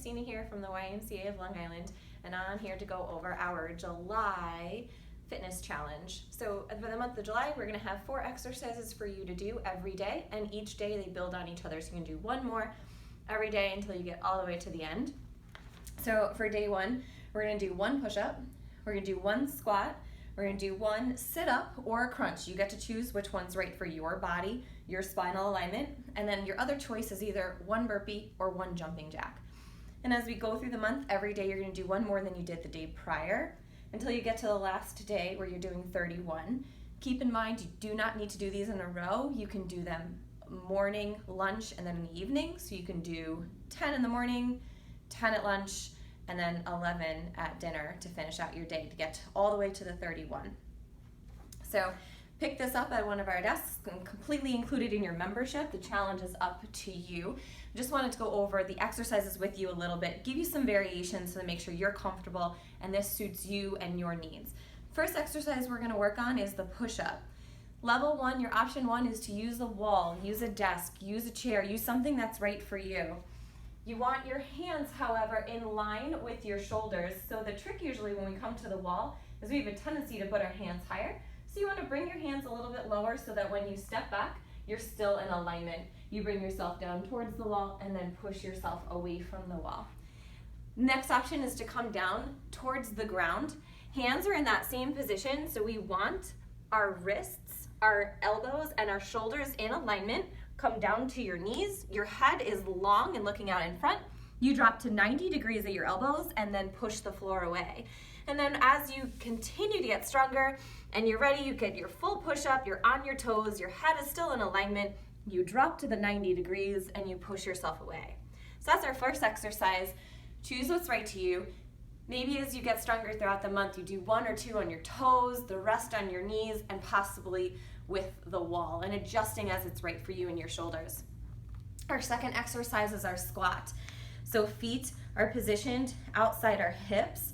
Christina here from the YMCA of Long Island, and I'm here to go over our July fitness challenge. So for the month of July, we're gonna have 4 exercises for you to do every day, and each day they build on each other. So you can do one more every day until you get all the way to the end. So for day 1, we're gonna do 1 push-up, we're gonna do 1 squat, we're gonna do 1 sit-up or a crunch. You get to choose which one's right for your body, your spinal alignment, and then your other choice is either 1 burpee or 1 jumping jack. And as we go through the month, every day you're gonna do 1 more than you did the day prior until you get to the last day where you're doing 31. Keep in mind, you do not need to do these in a row. You can do them morning, lunch, and then in the evening. So you can do 10 in the morning, 10 at lunch, and then 11 at dinner to finish out your day to get all the way to the 31. So pick this up at one of our desks and completely included in your membership. The challenge is up to you. Just wanted to go over the exercises with you a little bit, give you some variations to make sure you're comfortable and this suits you and your needs. First exercise we're gonna work on is the push-up. Level 1, your option 1 is to use a wall, use a desk, use a chair, use something that's right for you. You want your hands, however, in line with your shoulders. So the trick usually when we come to the wall is we have a tendency to put our hands higher. So you want to bring your hands a little bit lower so that when you step back, you're still in alignment. You bring yourself down towards the wall and then push yourself away from the wall. Next option is to come down towards the ground. Hands are in that same position, so we want our wrists, our elbows, and our shoulders in alignment. Come down to your knees. Your head is long and looking out in front. You drop to 90 degrees at your elbows and then push the floor away. And then as you continue to get stronger and you're ready, you get your full push-up, you're on your toes, your head is still in alignment, you drop to the 90 degrees and you push yourself away. So that's our first exercise. Choose what's right to you. Maybe as you get stronger throughout the month, you do 1 or 2 on your toes, the rest on your knees, and possibly with the wall, and adjusting as it's right for you and your shoulders. Our second exercise is our squat. So feet are positioned outside our hips.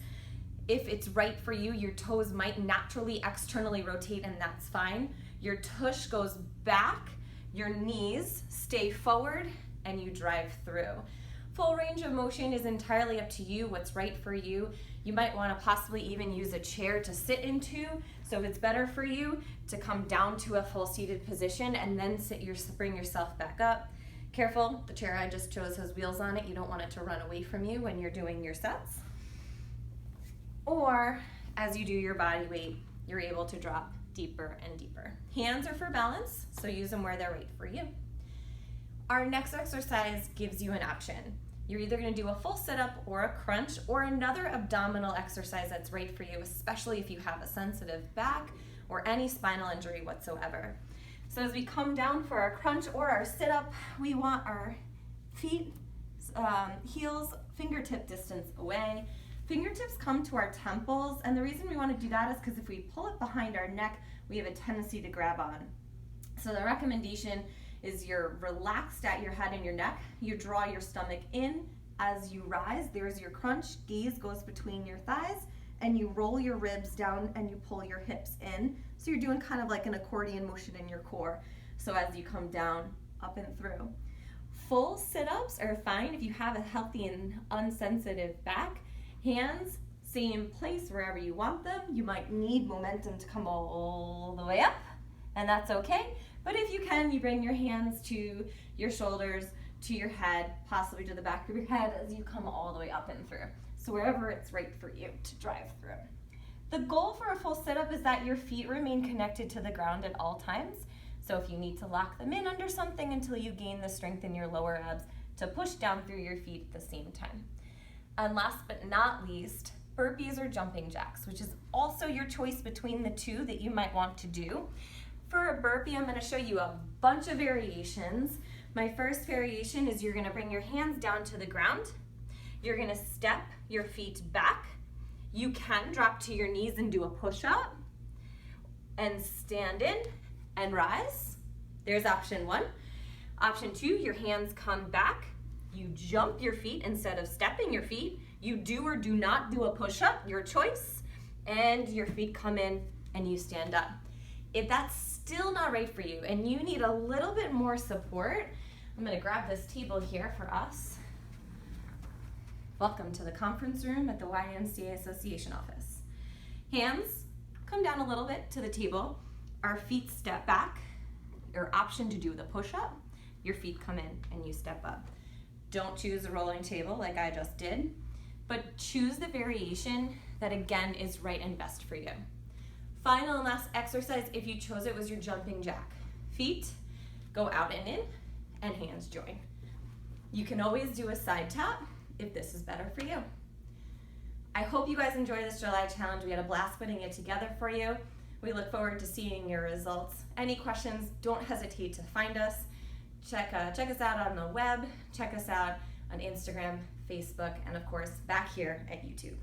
If it's right for you, your toes might naturally externally rotate, and that's fine. Your tush goes back, your knees stay forward, and you drive through. Full range of motion is entirely up to you, what's right for you. You might want to possibly even use a chair to sit into. So if it's better for you to come down to a full seated position and then bring yourself back up. Careful, the chair I just chose has wheels on it. You don't want it to run away from you when you're doing your sets. Or as you do your body weight, you're able to drop deeper and deeper. Hands are for balance, so use them where they're right for you. Our next exercise gives you an option. You're either gonna do a full sit-up or a crunch or another abdominal exercise that's right for you, especially if you have a sensitive back or any spinal injury whatsoever. So as we come down for our crunch or our sit-up, we want our feet, heels, fingertip distance away. Fingertips come to our temples, and the reason we wanna do that is because if we pull it behind our neck, we have a tendency to grab on. So the recommendation is you're relaxed at your head and your neck. You draw your stomach in as you rise. There's your crunch. Gaze goes between your thighs, and you roll your ribs down and you pull your hips in. So you're doing kind of like an accordion motion in your core. So as you come down, up and through. Full sit-ups are fine if you have a healthy and unsensitive back. Hands, same place wherever you want them. You might need momentum to come all the way up, and that's okay. But if you can, you bring your hands to your shoulders, to your head, possibly to the back of your head as you come all the way up and through. So wherever it's right for you to drive through. The goal for a full sit-up is that your feet remain connected to the ground at all times. So if you need to lock them in under something until you gain the strength in your lower abs to push down through your feet at the same time. And last but not least, burpees or jumping jacks, which is also your choice between the two that you might want to do. For a burpee, I'm going to show you a bunch of variations. My first variation is you're going to bring your hands down to the ground. You're going to step your feet back. You can drop to your knees and do a push-up and stand in and rise. There's option 1. Option 2, your hands come back. You jump your feet instead of stepping your feet. You do or do not do a push-up, your choice. And your feet come in and you stand up. If that's still not right for you and you need a little bit more support, I'm gonna grab this table here for us. Welcome to the conference room at the YMCA Association office. Hands come down a little bit to the table. Our feet step back. Your option to do the push-up. Your feet come in and you step up. Don't choose a rolling table like I just did, but choose the variation that again is right and best for you. Final and last exercise, if you chose it, was your jumping jack. Feet go out and in, and hands join. You can always do a side tap if this is better for you. I hope you guys enjoy this July challenge. We had a blast putting it together for you. We look forward to seeing your results. Any questions, don't hesitate to find us. Check us out on the web, check us out on Instagram, Facebook, and of course, back here at YouTube.